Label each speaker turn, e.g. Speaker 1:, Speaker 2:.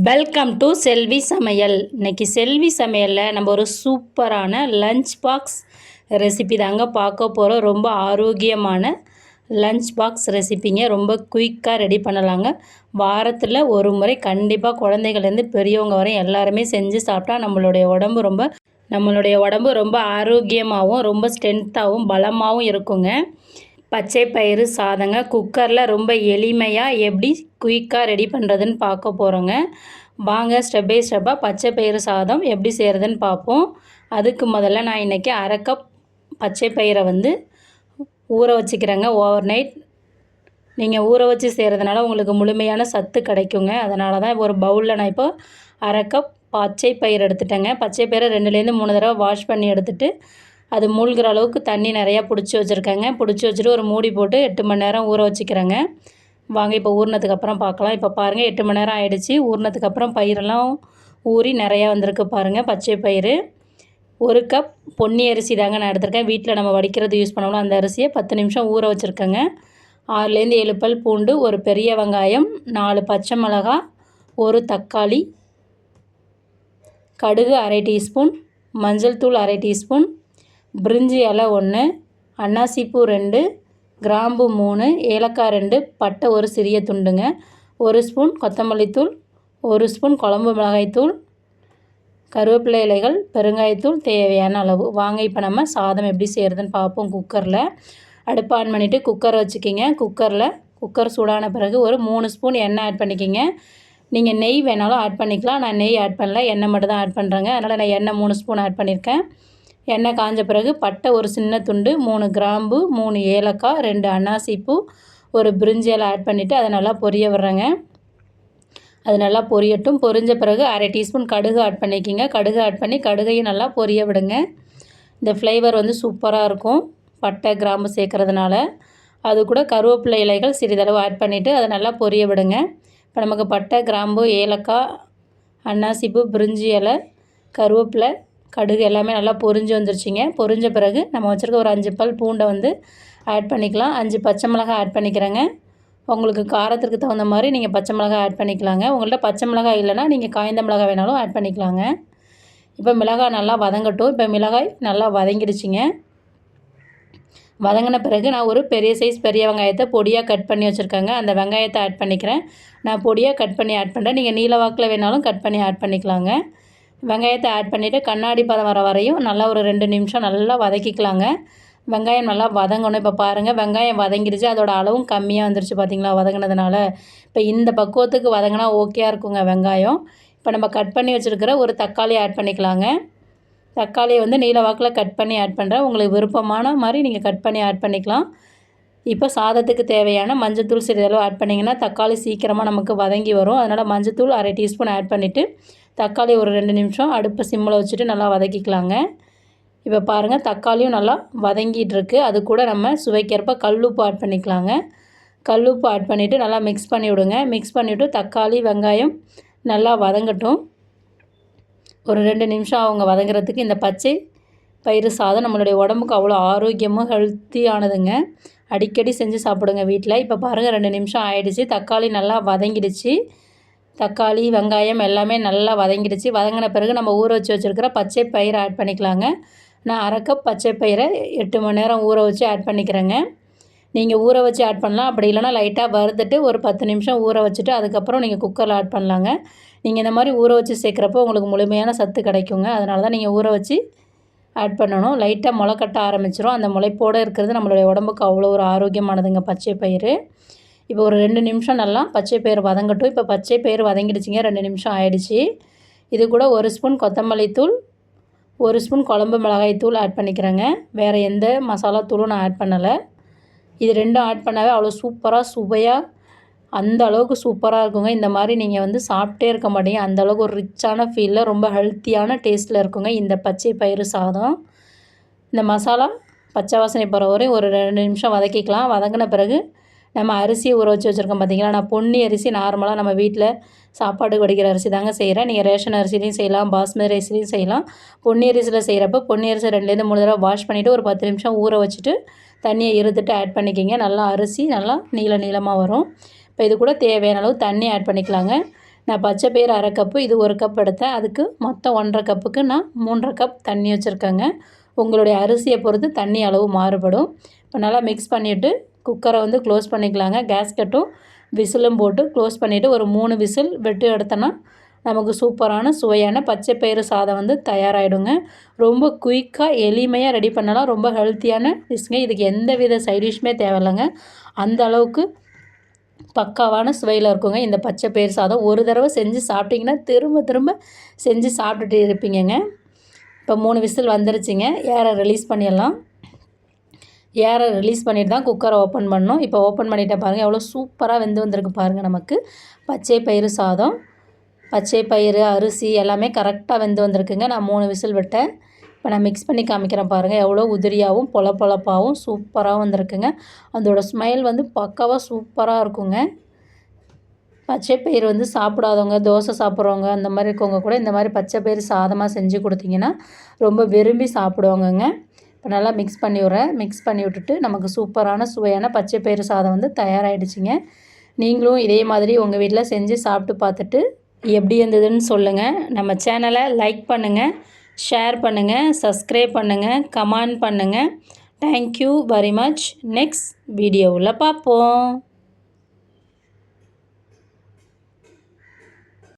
Speaker 1: Welcome to செல்வி சமையல். இன்றைக்கி செல்வி சமையலில் நம்ம ஒரு சூப்பரான லஞ்ச் பாக்ஸ் ரெசிபி தாங்க பார்க்க போகிறோம். ரொம்ப ஆரோக்கியமான லஞ்ச் பாக்ஸ் ரெசிபிங்க. ரொம்ப குயிக்காக ரெடி பண்ணலாங்க. வாரத்தில் ஒரு முறை கண்டிப்பாக குழந்தைகள்லேருந்து பெரியவங்க வரை எல்லாருமே செஞ்சு சாப்பிட்டா நம்மளுடைய உடம்பு ரொம்ப ஆரோக்கியமாகவும் ரொம்ப ஸ்ட்ரென்த்தாகவும் பலமாகவும் இருக்குங்க. பச்சை பயிறு சாதங்க குக்கரில் ரொம்ப எளிமையாக எப்படி குயிக்காக ரெடி பண்ணுறதுன்னு பார்க்க போகிறோங்க. வாங்க ஸ்டெப் பை ஸ்டெப்பாக பச்சை பயிறு சாதம் எப்படி செய்கிறதுன்னு பார்ப்போம். அதுக்கு முதல்ல நான் இன்றைக்கி அரை கப் பச்சை பயிரை ஊற வச்சுக்கிறேங்க ஓவர் நைட். நீங்கள் ஊற வச்சு செய்கிறதுனால உங்களுக்கு முழுமையான சத்து கிடைக்குங்க. அதனால தான் ஒரு பவுலில் நான் இப்போ அரை கப் பச்சை பயிறு எடுத்துட்டேங்க. பச்சை பயிரை 2-3 தடவை வாஷ் பண்ணி எடுத்துகிட்டு அது மூழ்கிற அளவுக்கு தண்ணி நிறையா பிடிச்சி வச்சுருக்கேங்க. பிடிச்சி வச்சுட்டு ஒரு மூடி போட்டு 8 மணி நேரம் ஊற வச்சுக்கிறேங்க. வாங்க இப்போ ஊறினதுக்கப்புறம் பார்க்கலாம். இப்போ பாருங்கள் 8 மணி நேரம் ஆகிடுச்சி. ஊறினதுக்கப்புறம் பயிரெல்லாம் ஊறி நிறையா வந்திருக்கு பாருங்கள். பச்சை பயிறு 1 கப் பொன்னி அரிசி தாங்க நான் எடுத்திருக்கேன். வீட்டில் நம்ம வடிக்கிறது யூஸ் பண்ணோம்னா அந்த அரிசியை 10 நிமிஷம் ஊற வச்சுருக்கேங்க. 6-7 பல் பூண்டு, ஒரு பெரிய வெங்காயம், 4 பச்சை மிளகா, 1 தக்காளி, கடுகு அரை டீஸ்பூன், மஞ்சள் தூள் அரை டீஸ்பூன், பிரிஞ்சி இலை 1, அன்னாசிப்பூ 2, கிராம்பு 3, ஏலக்காய் 2, பட்டை ஒரு சிறிய துண்டுங்க, 1 ஸ்பூன் கொத்தமல்லி தூள், 1 ஸ்பூன் குழம்பு மிளகாய்த்தூள், கருவேப்பிலை இலைகள், பெருங்காயத்தூள் தேவையான அளவு. வாங்க இப்போ நம்ம சாதம் எப்படி செய்கிறதுன்னு பார்ப்போம். குக்கரில் அடுப்பு ஆன் பண்ணிவிட்டு குக்கர் வச்சுக்கிங்க. குக்கர் சூடான பிறகு ஒரு 3 ஸ்பூன் எண்ணெய் ஆட் பண்ணிக்கிங்க. நீங்கள் நெய் வேணாலும் ஆட் பண்ணிக்கலாம். நான் நெய் ஆட் பண்ணல, எண்ணெய் மட்டும் தான் ஆட் பண்ணுறேங்க. அதனால் நான் எண்ணெய் 3 ஸ்பூன் ஆட் பண்ணியிருக்கேன். எண்ணெய் காஞ்ச பிறகு பட்டை ஒரு சின்ன துண்டு, 3 கிராம்பு, 3 ஏலக்காய், 2 அன்னாசிப்பூ, ஒரு பிரிஞ்சி இலை ஆட் பண்ணிவிட்டு அதை நல்லா பொரிய விடுறேங்க. அது நல்லா பொரியட்டும். பொரிஞ்ச பிறகு அரை டீஸ்பூன் கடுகு ஆட் பண்ணிக்கிங்க. கடுகு ஆட் பண்ணி கடுகையும் நல்லா பொரிய விடுங்க. இந்த ஃப்ளேவர் சூப்பராக இருக்கும் பட்டை கிராம்பு சேர்க்குறதுனால. அது கூட கருவேப்பிலை இலைகள் சிறிதளவு ஆட் பண்ணிவிட்டு அதை நல்லா பொரிய விடுங்க. இப்போ நமக்கு பட்டை, கிராம்பு, ஏலக்காய், அன்னாசிப்பூ, பிரிஞ்சி இலை, கருவேப்பிலை, கடுகு எல்லாமே நல்லா பொரிஞ்சு வந்துருச்சுங்க. பொரிஞ்ச பிறகு நம்ம வச்சுருக்க ஒரு 5 பல் பூண்டை ஆட் பண்ணிக்கலாம். 5 பச்சை மிளகாய் ஆட் பண்ணிக்கிறேங்க. உங்களுக்கு காரத்திற்கு தகுந்த மாதிரி நீங்கள் பச்சை மிளகாய் ஆட் பண்ணிக்கலாங்க. உங்கள்கிட்ட பச்சை மிளகாய் இல்லைன்னா நீங்கள் காய்ந்த மிளகாய் வேணாலும் ஆட் பண்ணிக்கலாங்க. இப்போ மிளகாய் நல்லா வதங்கட்டும். இப்போ மிளகாய் நல்லா வதங்கிடுச்சிங்க. வதங்கின பிறகு நான் ஒரு பெரிய வெங்காயத்தை பொடியாக கட் பண்ணி வச்சுருக்கேங்க. அந்த வெங்காயத்தை ஆட் பண்ணிக்கிறேன். நான் பொடியாக கட் பண்ணி ஆட் பண்ணுறேன். நீங்கள் நீல வாக்கில் வேணாலும் கட் பண்ணி ஆட் பண்ணிக்கலாங்க. வெங்காயத்தை ஆட் பண்ணிவிட்டு கண்ணாடி பதம் வர வரையும் நல்லா ஒரு 2 நிமிஷம் நல்லா வதக்கிக்கலாங்க. வெங்காயம் நல்லா வதங்கணும். இப்போ பாருங்கள் வெங்காயம் வதங்கிடுச்சு. அதோட அளவும் கம்மியாக வந்துருச்சு பார்த்தீங்களா வதங்கினதுனால. இப்போ இந்த பக்குவத்துக்கு வதங்கினா ஓகேயாக இருக்குங்க வெங்காயம். இப்போ நம்ம கட் பண்ணி வச்சுருக்கிற ஒரு தக்காளி ஆட் பண்ணிக்கலாங்க. தக்காளியை நீல வாக்கில் கட் பண்ணி ஆட் பண்ணுறேன். உங்களுக்கு விருப்பமான மாதிரி நீங்கள் கட் பண்ணி ஆட் பண்ணிக்கலாம். இப்போ சாதத்துக்கு தேவையான மஞ்சத்தூள் சிறிதளவு ஆட் பண்ணிங்கன்னா தக்காளி சீக்கிரமாக நமக்கு வதங்கி வரும். அதனால் மஞ்சத்தூள் அரை டீஸ்பூன் ஆட் பண்ணிவிட்டு தக்காளி ஒரு 2 நிமிஷம் அடுப்பை சிம்மில் வச்சுட்டு நல்லா வதக்கிக்கலாங்க. இப்போ பாருங்கள் தக்காளியும் நல்லா வதங்கிட்டு இருக்குது. அது கூட நம்ம சுவைக்கேற்ப கல்லுப்பு ஆட் பண்ணிக்கலாங்க. கல்லுப்பு ஆட் பண்ணிவிட்டு நல்லா மிக்ஸ் பண்ணி விடுங்க. மிக்ஸ் பண்ணிவிட்டு தக்காளி வெங்காயம் நல்லா வதங்கட்டும். ஒரு 2 நிமிஷம் அவங்க வதங்குறதுக்கு. இந்த பச்சை பயிறு சாதம் நம்மளுடைய உடம்புக்கு அவ்வளோ ஆரோக்கியமும் ஹெல்த்தியானதுங்க. அடிக்கடி செஞ்சு சாப்பிடுங்க வீட்டில். இப்போ பாருங்கள் 2 நிமிஷம் ஆகிடுச்சு. தக்காளி நல்லா வதங்கிடுச்சு. தக்காளி வெங்காயம் எல்லாமே நல்லா வதங்கிடுச்சு. வதங்கின பிறகு நம்ம ஊற வச்சுருக்கிற பச்சை பயிரை ஆட் பண்ணிக்கலாங்க. நான் அரை கப் பச்சை பயிரை 8 மணி நேரம் ஊற வச்சு ஆட் பண்ணிக்கிறேங்க. நீங்கள் ஊற வச்சு ஆட் பண்ணலாம். அப்படி இல்லைனா லைட்டாக வறுத்துட்டு ஒரு 10 நிமிஷம் ஊற வச்சுட்டு அதுக்கப்புறம் நீங்கள் குக்கரில் ஆட் பண்ணலாங்க. நீங்கள் இந்த மாதிரி ஊற வச்சு சேர்க்குறப்போ உங்களுக்கு முழுமையான சத்து கிடைக்குங்க. அதனால தான் நீங்கள் ஊற வச்சு ஆட் பண்ணணும். லைட்டாக முளை கட்ட ஆரம்பிச்சிடும். அந்த முளைப்போடு இருக்கிறது நம்மளுடைய உடம்புக்கு அவ்வளோ ஒரு ஆரோக்கியமானதுங்க பச்சை பயிறு. இப்போ ஒரு 2 நிமிஷம் நல்லா பச்சை பயிறு வதங்கட்டும். இப்போ பச்சை பயிறு வதங்கிடுச்சிங்க. 2 நிமிஷம் ஆகிடுச்சி. இது கூட 1 ஸ்பூன் கொத்தமல்லி தூள், 1 ஸ்பூன் குழம்பு மிளகாய் தூள் ஆட் பண்ணிக்கிறேங்க. வேறு எந்த மசாலா தூளும் நான் ஆட் பண்ணலை. இது 2ம் ஆட் பண்ணாவே அவ்வளோ சூப்பராக சுவையாக அந்த அளவுக்கு சூப்பராக இருக்குங்க. இந்த மாதிரி நீங்கள் சாப்பிட்டே இருக்க மாட்டீங்க. அந்தளவுக்கு ஒரு ரிச்சான ஃபீலில் ரொம்ப ஹெல்த்தியான டேஸ்ட்டில் இருக்குங்க இந்த பச்சை பயிறு சாதம். இந்த மசாலா பச்சை வாசனை போகிற வரையும் ஒரு 2 நிமிஷம் வதக்கிக்கலாம். வதங்கின பிறகு நம்ம அரிசியை ஊற வச்சு வச்சுருக்கோம் பார்த்தீங்களா. நான் பொன்னி அரிசி நார்மலாக நம்ம வீட்டில் சாப்பாட்டுக்கு வடிக்கிற அரிசி தாங்க செய்கிறேன். நீங்கள் ரேஷன் அரிசிலையும் செய்யலாம், பாஸ்மதி ரைஸ்லையும் செய்யலாம். பொன்னி அரிசியில் செய்கிறப்ப பொன்னி அரிசி 2-3 தடவை வாஷ் பண்ணிவிட்டு ஒரு 10 நிமிஷம் ஊற வச்சுட்டு தண்ணியை இருத்துட்டு ஆட் பண்ணிக்கிங்க. நல்லா அரிசி நல்லா நீளமாக வரும். இப்போ இது கூட தேவையான அளவு தண்ணி ஆட் பண்ணிக்கலாங்க. நான் பச்சை பயிறு அரை கப்பு, இது 1 கப் எடுத்தேன். அதுக்கு மொத்தம் 1½ கப்புக்கு நான் 3½ கப் தண்ணி வச்சுருக்கேங்க. உங்களுடைய அரிசியை பொறுத்து தண்ணி அளவு மாறுபடும். இப்போ நல்லா மிக்ஸ் பண்ணிவிட்டு குக்கரை வந்து க்ளோஸ் பண்ணிக்கலாங்க. கேஸ்கட்டும் விசிலும் போட்டு க்ளோஸ் பண்ணிவிட்டு ஒரு 3 விசில் விட்டு எடுத்தோன்னா நமக்கு சூப்பரான சுவையான பச்சை பயிறு சாதம் வந்து தயாராகிடுங்க. ரொம்ப குயிக்காக எளிமையாக ரெடி பண்ணலாம். ரொம்ப ஹெல்த்தியான டிஷ்ங்க. இதுக்கு எந்த வித சைடிஷ்மே தேவையில்லைங்க. அந்த அளவுக்கு பக்காவான சுவையில் இருக்குங்க இந்த பச்சை பயிறு சாதம். ஒரு தடவை செஞ்சு சாப்பிட்டிங்கன்னா திரும்ப திரும்ப செஞ்சு சாப்பிட்டுட்டு இருப்பீங்கங்க. இப்போ 3 விசில் வந்துருச்சுங்க. ஏரை ரிலீஸ் பண்ணிடலாம். ஏரை ரிலீஸ் பண்ணிட்டு தான் குக்கரை ஓப்பன் பண்ணணும். இப்போ ஓப்பன் பண்ணிட்டேன் பாருங்கள், எவ்வளோ சூப்பராக வெந்து வந்திருக்கு பாருங்கள். நமக்கு பச்சை பயிறு சாதம், பச்சை பயிறு அரிசி எல்லாமே கரெக்டாக வெந்து வந்திருக்குங்க. நான் 3 விசில் விட்டேன். இப்போ நான் மிக்ஸ் பண்ணி காமிக்கிறேன் பாருங்கள். எவ்வளோ உதிரியாகவும் பொலப்பொலப்பாகவும் சூப்பராகவும் வந்திருக்குங்க. அதோட ஸ்மைல் வந்து பக்காவாக சூப்பராக இருக்குங்க. பச்சை பயிறு வந்து சாப்பிடாதவங்க, தோசை சாப்பிட்றவங்க அந்த மாதிரி இருக்கவங்க கூட இந்த மாதிரி பச்சை பயிறு சாதமாக செஞ்சு கொடுத்தீங்கன்னா ரொம்ப விரும்பி சாப்பிடுவாங்கங்க. இப்போ நல்லா மிக்ஸ் பண்ணி விட்றேன். மிக்ஸ் பண்ணி விட்டுட்டு நமக்கு சூப்பரான சுவையான பச்சை பயிறு சாதம் வந்து தயாராகிடுச்சிங்க. நீங்களும் இதே மாதிரி உங்கள் வீட்டில் செஞ்சு சாப்பிட்டு பார்த்துட்டு எப்படி இருந்ததுன்னு சொல்லுங்கள். நம்ம சேனலை லைக் பண்ணுங்கள், ஷேர் பண்ணுங்கள், சப்ஸ்கிரைப் பண்ணுங்கள், கமெண்ட் பண்ணுங்கள். Thank you very much. நெக்ஸ்ட் வீடியோவில் பார்ப்போம்.